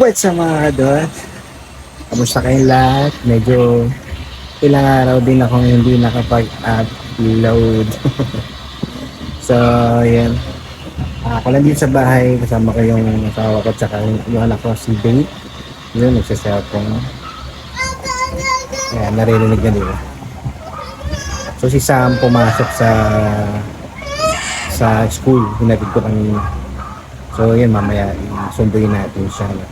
What's up mga kadol? Kamusta kayong lahat? Medyo ilang araw din akong hindi nakapag-upload. So, yan. Ako lang din sa bahay. Kasama ko yung asawa ko at saka yung anak ko si Dave. Yun, nagsaselfone. Ayan, naririnig na nila. So, si Sam pumasok sa school. Hinatid ko kanina. So, yun, mamaya sunduin natin siya. Ayan.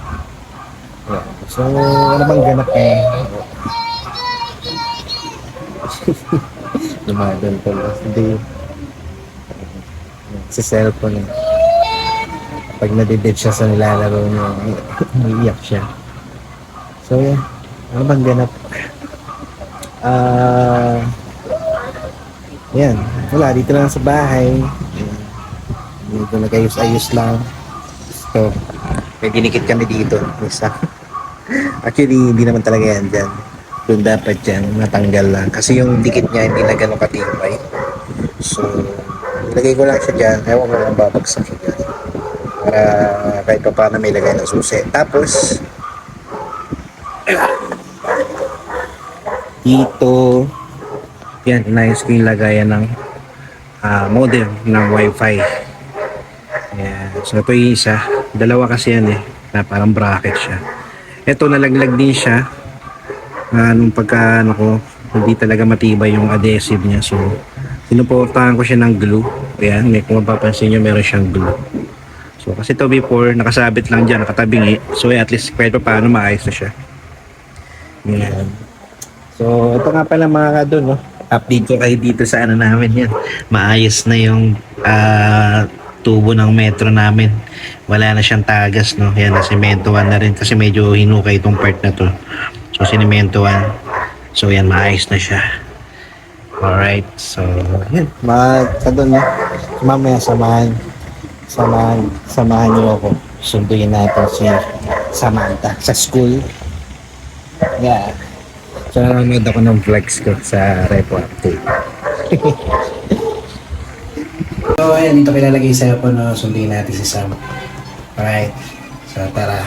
So, ano bang ganap eh? Lumadal ko lang. Hindi. Sa cellphone. Pag nadidid siya sa nilalaro niya, umiiyak siya. So, yan. Ano bang ganap? Ah, yan. Wala, dito lang sa bahay. Dito nag-ayos-ayos lang. So, may dinikit kami dito. Isa. Actually, hindi naman talaga yan dyan. Doon dapat dyan, natanggal lang. Kasi yung dikit niya, hindi na gano'ng katibay. So, ilagay ko lang siya dyan. Ewan ko lang babagsak siya dyan. Para kahit pa paano may lagay ng susi. Tapos, dito, yan, inayos ko yung lagayan ng modem ng wifi. Yan. So, ito yung isa. Dalawa kasi yan eh. Na parang bracket siya. Ito, nalaglag din siya. Nung pagka, ano ko, hindi talaga matibay yung adhesive niya. So, sinuportahan ko siya ng glue. Ayan, kung mapapansin nyo, meron siyang glue. So, kasi ito before, nakasabit lang dyan, nakatabingi. So, at least kahit pa paano maayos na siya. Ayan. So, ito nga pala mga kadol, no? Update ko kayo dito sa ano namin yan. Maayos na yung tubo ng metro namin. Wala na siyang tagas, no? Yan, nasimentohan na rin kasi medyo hinukay itong part na to. So, sinimentohan. So, yan, maayos na siya. Alright, so, yan. Mga kadol, no? Mamaya samahan niyo ako. Sunduin natin si Samantha sa school. Yeah. So, nanonood ako ng vlogs ko sa Repo Update. So, ayan, dito kilalagay sa ako, no? Sunduin natin si Sam. Alright. So, tara.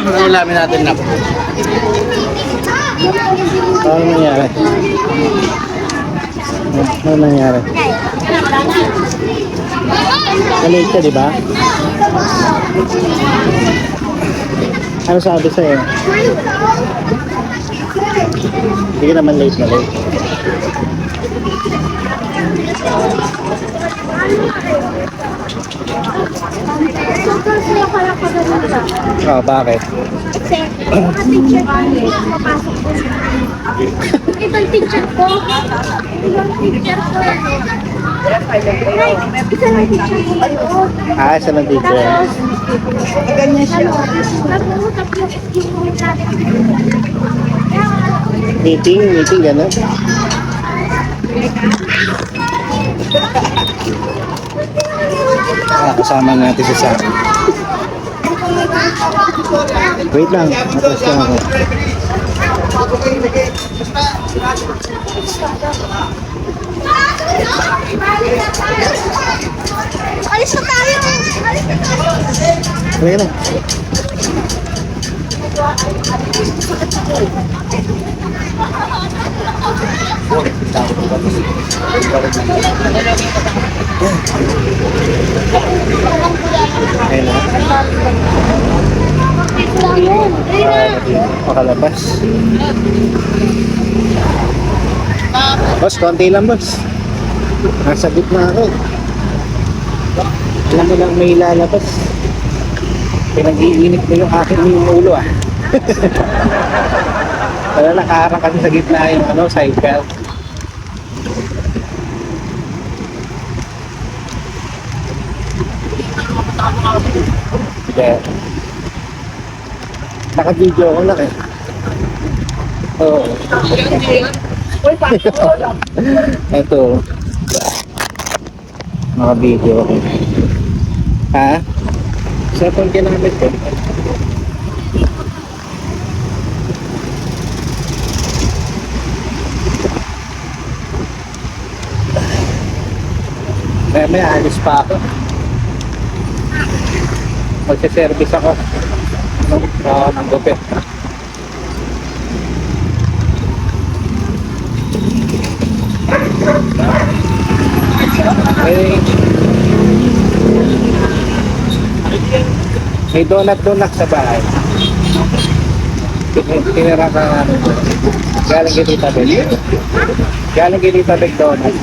Ano ulamin natin na? Ano nangyari? Ano nangyari? Nalate ka, di ba? Ano sabi sa'yo? Hindi ka naman late na late. Oh, bakit? Kasi, teacher ko, papasok ko. Ibang teacher ko. Ibang teacher ko. Ay, isa lang teacher ko kayo. Ah, isa lang teacher. Tapos, ganyan siya. Tapos, yung Meeting, gano'n. Kasama natin si Sam. Wait lang, matras ka ako. alis na tayo! Alis na tayo! Halika na. Ayun na. Pakalabas. Boss, konti lang boss. Nasa gitna ako. Alam mo lang may lalabas. Pinag-iinit mo yung aking ulo ah. Wala, nakaharang kasi sa gitna yung side belt. Sige. Naka-video ko lang eh. Oo. Ito. Naka-video ko. Ha? Cellphone ginamit ko. May alis pa ako. Magsiservice ako. Ng gupit. May donut sa bahay. Tinira ka galing kay Tita Beg. Galing kay Tita Beg donut.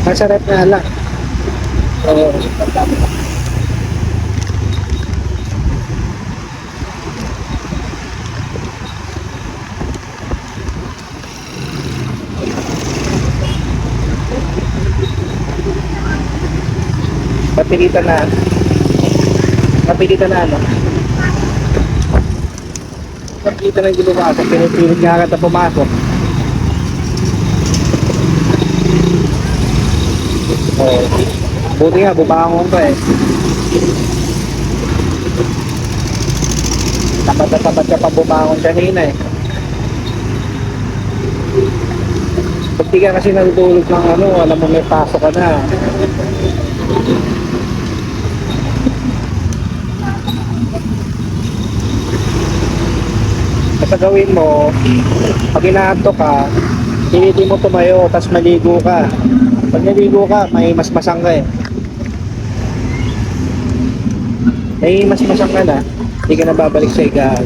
Masarap na lang. Oo. Napilitan na ano? Napilitan na yung gilumasok. Pinipilit nga agad na pumasok. Oh, buti nga, bubangon pa eh. Tapat na tapat ka pa bumangon kanina eh. Pag di ka kasi natutulog ng alam mo may pasok ka na. Basta gawin mo, pag inaanto ka, hindi mo tumayo, tapos maligo ka. Pag naligo ka, may masmasang ka eh. May masmasang ka na, hindi ka na babalik sa higaan.